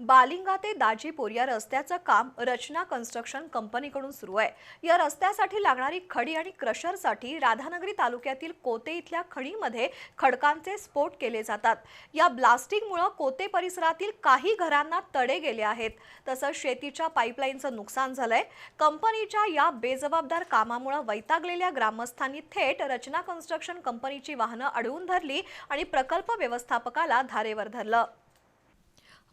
बालिंगा ते दाजीपूर या रस्त्याचं काम रचना कन्स्ट्रक्शन कंपनीकडून सुरू आहे। या रस्त्यासाठी लागणारी खडी आणि क्रशरसाठी राधानगरी तालुक्यातील कोते इथल्या खणीमध्ये खडकांचे स्फोट केले जातात। या ब्लास्टिंगमुळे कोते परिसरातील काही घरांना तडे गेले आहेत, तसंच शेतीच्या पाईपलाईनचं नुकसान झालंय। कंपनीच्या या बेजबाबदार कामामुळे वैतागलेल्या ग्रामस्थांनी थेट रचना कन्स्ट्रक्शन कंपनीची वाहनं अडवून धरली आणि प्रकल्प व्यवस्थापकाला धारेवर धरलं।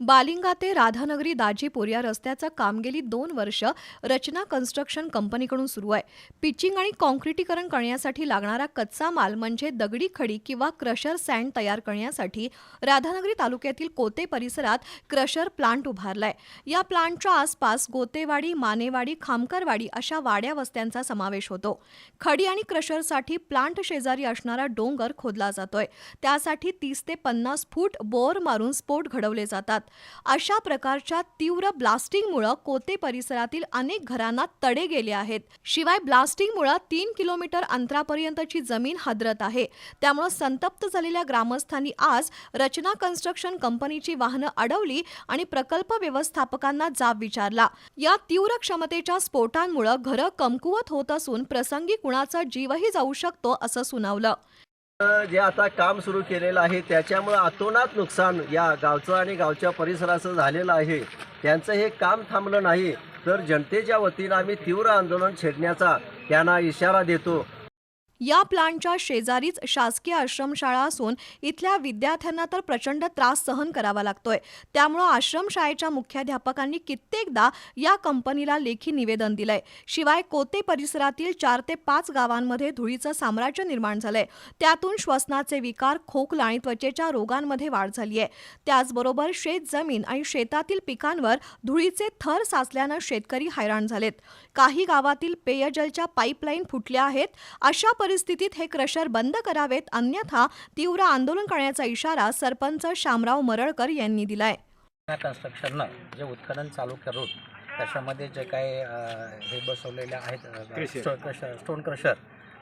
बालिंगा ते राधानगरी दाजीपूर या रस्त्याचं काम गेली 2 वर्ष रचना कन्स्ट्रक्शन कंपनीकडून सुरू आहे। पिचिंग आणि कॉन्क्रिटीकरण करण्यासाठी लागणारा कच्चा माल म्हणजे दगडी खडी किंवा क्रशर सँड तयार करण्यासाठी राधानगरी तालुक्यातील कोते परिसरात क्रशर प्लांट उभारलाय। या प्लांटच्या आसपास गोतेवाडी, मानेवाडी, खामकरवाडी अशा वाड्या वस्त्यांचा समावेश होतो। खडी आणि क्रशरसाठी प्लांट शेजारी असणारा डोंगर खोदला जातोय। त्यासाठी 30 ते 50 फूट बोर मारून स्फोट घडवले जातात। अशा प्रकारच्या तीव्र ब्लास्टिंगमुळे कोते परिसरातील अनेक घरांना तडे गेले आहेत। शिवाय ब्लास्टिंगमुळे 3 किलोमीटर अंतरापर्यंतची जमीन हादरत आहे। त्यामुळे संतप्त झालेल्या ग्रामस्थांनी आज रचना कन्स्ट्रक्शन कंपनीची वाहनं अडवली आणि प्रकल्प व्यवस्थापकांना जाब विचारला। या तीव्र क्षमतेच्या स्फोटांमुळे घरं कमकुवत होत असून प्रसंगी कुणाचा जीवही जाऊ शकतो असं सुनावलं। जे आता काम सुरू केलेलं आहे त्याच्यामुळे अतोनात नुकसान या गावचं आणि गावच्या परिसराचं झालेलं आहे। त्यांचं हे काम थांबलं नाही तर जनतेच्या वतीनं आम्ही तीव्र आंदोलन छेडण्याचा त्यांना इशारा देतो। या प्लांटच्या शेजारीच शासकीय आश्रमशाळा असून इथल्या विद्यार्थ्यांना तर प्रचंड त्रास सहन करावा लागतोय। त्यामुळे आश्रमशाळेच्या मुख्याध्यापकांनी कित्येकदा या कंपनीला लेखी निवेदन दिलंय। शिवाय कोते परिसरातील 4 ते 5 गावांमध्ये धुळीचं साम्राज्य निर्माण झालंय। त्यातून श्वसनाचे विकार, खोकला आणि त्वचेच्या रोगांमध्ये वाढ झाली आहे। त्याचबरोबर शेत जमीन आणि शेतातील पिकांवर धुळीचे थर साचल्यानं शेतकरी हैराण झालेत। काही गावातील पेयजलच्या पाईपलाईन फुटल्या आहेत। अशा परिस्थितीत हे क्रशर बंद करावेत, अन्यथा तीव्र आंदोलन करण्याचा इशारा सरपंच शामराव मरळकर यांनी दिलाय। कन्स्ट्रक्शननं जे उत्खनन चालू करून त्याच्यामध्ये जे काही हे बसवलेले आहेत स्टोन क्रशर,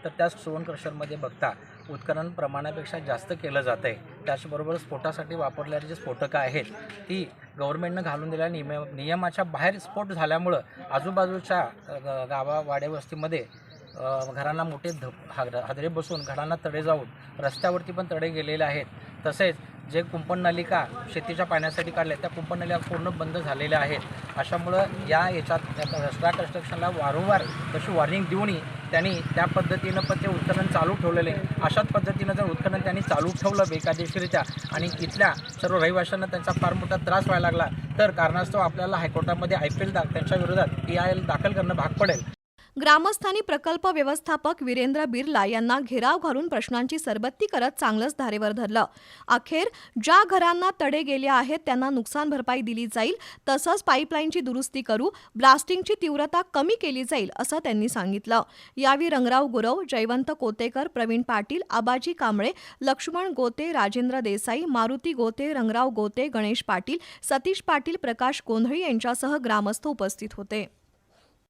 तर त्या स्टोन क्रशरमध्ये बघता उत्खनन प्रमाणापेक्षा जास्त केलं जातं आहे। त्याचबरोबर स्फोटासाठी वापरलेली जी स्फोटकं आहेत ती गव्हर्नमेंटनं घालून दिलेल्या नियमाच्या बाहेर स्फोट झाल्यामुळं आजूबाजूच्या वाड्या वस्तीमध्ये घरांना मोठे हादरे बसून घरांना तडे जाऊन रस्त्यावरती पण तडे गेलेले आहेत। तसेच जे कुंपण नलिका शेतीच्या पाण्यासाठी काढल्या त्या कुंपण नलिका पूर्ण बंद झालेल्या आहेत। अशामुळं याच्यात रस्ता कन्स्ट्रक्शनला वारंवार तशी वॉर्निंग देऊनही त्यांनी त्या पद्धतीनं पण ते उत्खनन चालू ठेवलेले। अशाच पद्धतीनं जर उत्खनन त्यांनी चालू ठेवलं बेकायदेशीरित्या आणि इथल्या सर्व रहिवाशांना त्यांचा फार मोठा त्रास व्हायला लागला तर कारणास्तव आपल्याला हायकोर्टामध्ये IPL त्यांच्या विरोधात PIL दाखल करणं भाग पडेल। ग्रामस्थांनी प्रकल्प व्यवस्थापक वीरेंद्र बिर्ला यांना घेराव घालून प्रश्नांची सरबत्ती करत चांगलंच धारेवर धरलं। अखेर ज्या घरांना तडे गेले आहेत त्यांना नुकसान भरपाई दिली जाईल, तसंच पाईपलाईनची दुरुस्ती करू, ब्लास्टिंगची तीव्रता कमी केली जाईल असं त्यांनी सांगितलं। यावेळी रंगराव गुरव, जयवंत कोतेकर, प्रवीण पाटील, आबाजी कांबळे, लक्ष्मण गोते, राजेंद्र देसाई, मारुती गोते, रंगराव गोते, गणेश पाटील, सतीश पाटील, प्रकाश गोंधळी यांच्यासह ग्रामस्थ उपस्थित होते।